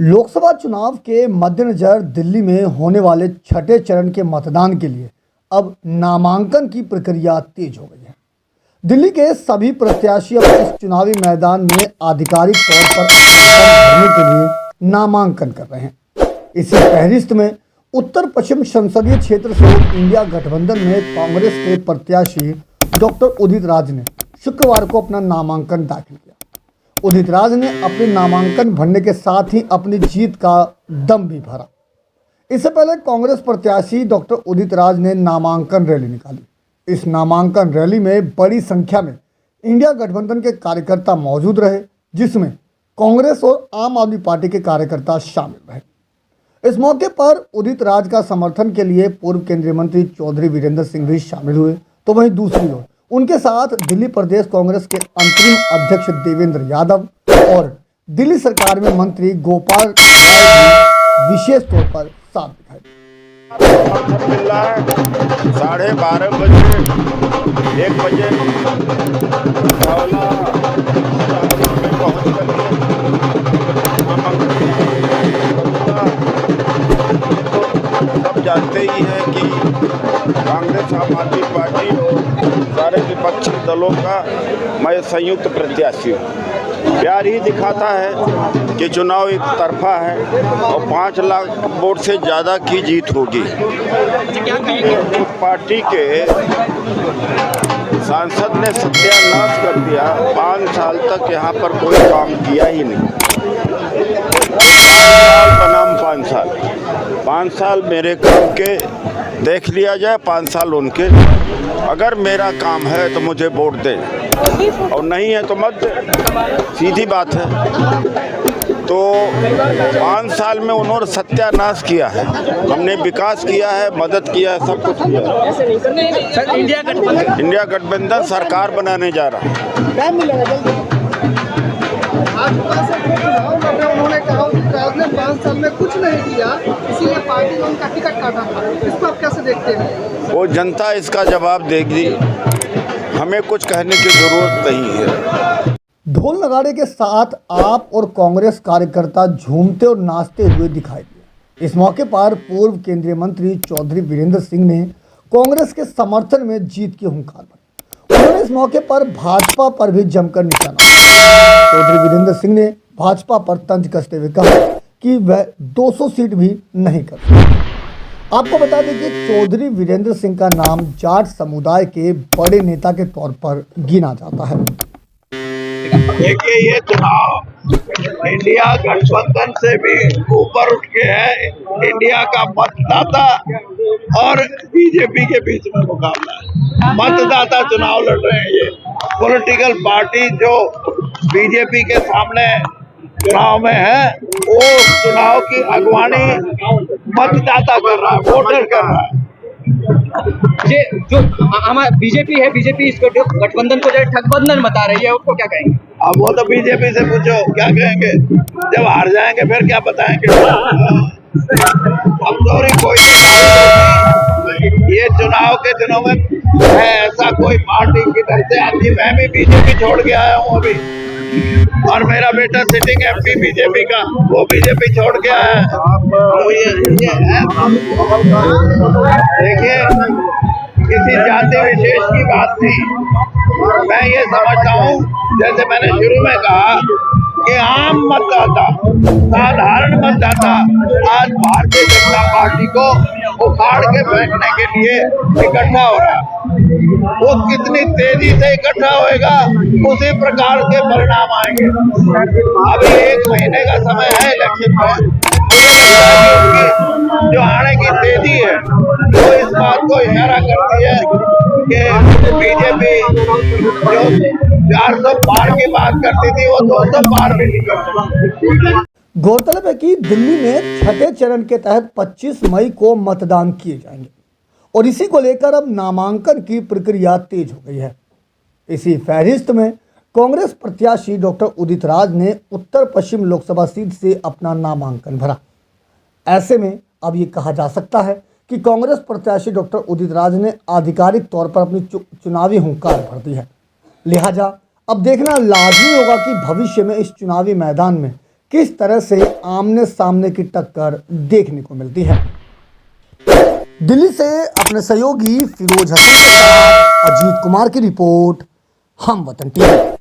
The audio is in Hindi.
लोकसभा चुनाव के मद्देनजर दिल्ली में होने वाले छठे चरण के मतदान के लिए अब नामांकन की प्रक्रिया तेज हो गई है। दिल्ली के सभी प्रत्याशी अब इस चुनावी मैदान में आधिकारिक तौर पर अपना दम भरने के लिए नामांकन कर रहे हैं। इसी फहरिस्त में उत्तर पश्चिम संसदीय क्षेत्र से इंडिया गठबंधन में कांग्रेस के प्रत्याशी डॉक्टर उदित राज ने शुक्रवार को अपना नामांकन दाखिल किया। उदित राज ने अपने नामांकन भरने के साथ ही अपनी जीत का दम भी भरा। इससे पहले कांग्रेस प्रत्याशी डॉक्टर उदित राज ने नामांकन रैली निकाली। इस नामांकन रैली में बड़ी संख्या में इंडिया गठबंधन के कार्यकर्ता मौजूद रहे, जिसमें कांग्रेस और आम आदमी पार्टी के कार्यकर्ता शामिल रहे। इस मौके पर उदित राज का समर्थन के लिए पूर्व केंद्रीय मंत्री चौधरी वीरेंद्र सिंह भी शामिल हुए, तो वहीं दूसरी ओर उनके साथ दिल्ली प्रदेश कांग्रेस के अंतरिम अध्यक्ष देवेंद्र यादव और दिल्ली सरकार में मंत्री गोपाल राय भी विशेष तौर पर साथ दिखाई। 12:30 बजे 1 बजे सब जानते ही हैं कि कांग्रेस आम आदमी पार्टी और सारे विपक्षी दलों का मैं संयुक्त प्रत्याशी हूँ। प्यार ही दिखाता है कि चुनाव एक तरफा है और 5 लाख वोट से ज़्यादा की जीत होगी। उस पार्टी के सांसद ने सत्यानाश कर दिया। 5 साल तक यहाँ पर कोई काम किया ही नहीं। 5 साल बनाम 5 साल, 5 साल मेरे काम के देख लिया जाए, 5 साल उनके। अगर मेरा काम है तो मुझे वोट दें और नहीं है तो मत दें, सीधी बात है। तो 5 साल में उन्होंने सत्यानाश किया है। हमने विकास किया है, मदद किया है, सब कुछ किया है। इंडिया गठबंधन सरकार बनाने जा रहा है। उन्होंने कहा राज ने 5 साल में कुछ नहीं किया, इसीलिए पार्टी ने उनका टिकट काटा था। इसको आप कैसे देखते हैं? वो जनता इसका जवाब देगी, हमें कुछ कहने की जरूरत नहीं है। ढोल नगाड़े के साथ आप और कांग्रेस कार्यकर्ता झूमते और नाचते हुए दिखाई दिए। इस मौके पर पूर्व केंद्रीय मंत्री चौधरी वीरेंद्र सिंह ने कांग्रेस के समर्थन में जीत की हुंकार भरी। उन्होंने इस मौके पर भाजपा पर भी जमकर निशाना। चौधरी वीरेंद्र सिंह ने भाजपा पर तंज कसते हुए कहा कि वह 200 सीट भी नहीं कर सकते। आपको बता दें कि चौधरी वीरेंद्र सिंह का नाम जाट समुदाय के बड़े नेता के तौर पर गिना जाता है। देखिए, ये चुनाव इंडिया गठबंधन से भी ऊपर उठ के है। इंडिया का मतदाता और बीजेपी के बीच में मुकाबला है। मतदाता चुनाव लड़ रहे हैं। ये पॉलिटिकल पार्टी जो बीजेपी के सामने चुनाव में है, वो चुनाव की अगवानी मतदाता कर रहा है, वोटर कर रहा है। ये जो हमारा बीजेपी है, बीजेपी इसको जो गठबंधन को जो ठगबंधन बता रही है, उसको क्या कहेंगे? अब वो तो बीजेपी से पूछो क्या कहेंगे। जब हार जाएंगे फिर क्या बताएंगे। अब तो कोई ये चुनाव के दिनों में है ऐसा कोई पार्टी की तरफ से आती। मैं भी बीजेपी छोड़ के आया हूँ अभी, और मेरा बेटा सिटिंग एमपी बीजेपी का, वो बीजेपी छोड़ के आया है। तो ये है। देखिए, किसी जाति विशेष की बात नहीं। मैं ये समझता हूँ, जैसे मैंने शुरू में कहा कि आम मतदाता, साधारण मतदाता आज भारतीय जनता पार्टी को उखाड़ के फेंकने के लिए इकट्ठा हो रहा है। वो कितनी तेजी से इकट्ठा होएगा, उसी प्रकार के परिणाम आएंगे। अभी 1 महीने का समय है इलेक्शन में। जो आने की तेजी है वो इस बात को इशारा करती है कि बीजेपी जो 400 पार की बात करती थी, वो 200 पार भी नहीं करती। गौरतलब है कि दिल्ली में छठे चरण के तहत 25 मई को मतदान किए जाएंगे और इसी को लेकर अब नामांकन की प्रक्रिया तेज हो गई है। इसी फहरिस्त में कांग्रेस प्रत्याशी डॉक्टर उदित राज ने उत्तर पश्चिम लोकसभा सीट से अपना नामांकन भरा। ऐसे में अब ये कहा जा सकता है कि कांग्रेस प्रत्याशी डॉक्टर उदित राज ने आधिकारिक तौर पर अपनी चुनावी हुंकार भर दी है। लिहाजा अब देखना लाजमी होगा कि भविष्य में इस चुनावी मैदान में किस तरह से आमने सामने की टक्कर देखने को मिलती है। दिल्ली से अपने सहयोगी फिरोज हसन के साथ अजीत कुमार की रिपोर्ट, हम वतन टीवी।